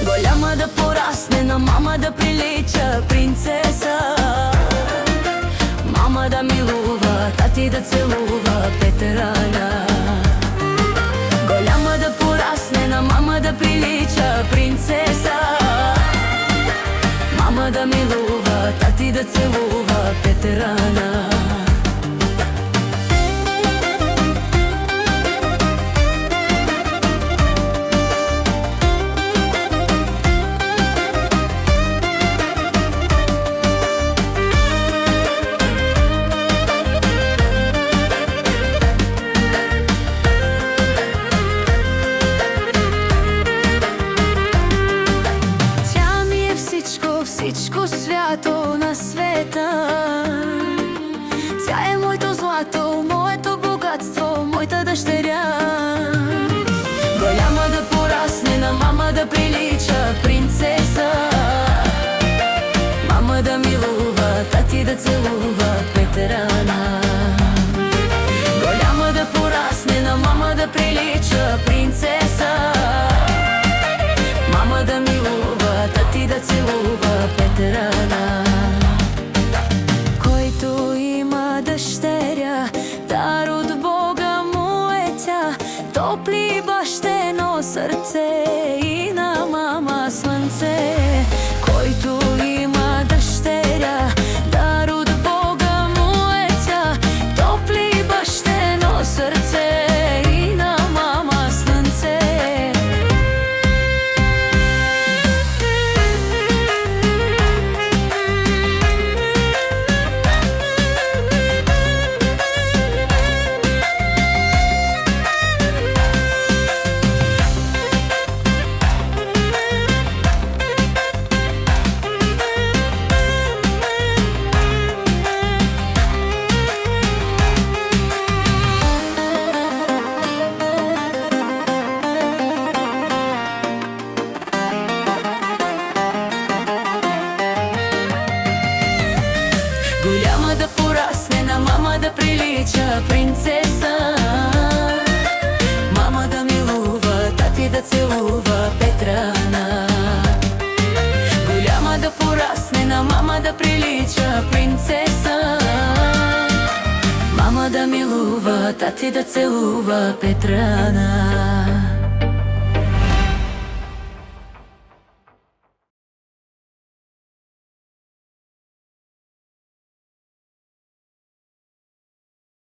Голяма да порасне, на мама да прилича принцеса. Мама да милува, тати да целува Петрана. Голяма да порасне, на мама да прилича принцеса. Мама да милува, тати да целува Петрана. Всичко свято на света. Тя е моето злато, моето богатство, моята дъщеря. Голяма да порасне, на мама да прилича принцеса. Мама да милува, тати да целува Петрана. Голяма да порасне, на мама да прилича принцеса. Мама да милува, тати да целува Петрана. Който има дъщеря, дар от Бога му е тя. Топли бащено сърце и на мама слънце. Който има дъщеря, дар от Бога му е тя. Топли бащено сърце и на мама слънце. Голяма да порасне, на мама да прилича принцеса. Мама да милува, тати да целува Петрана. Голяма да порасне, на мама да прилича принцеса. Мама да милува, тати да целува Петрана.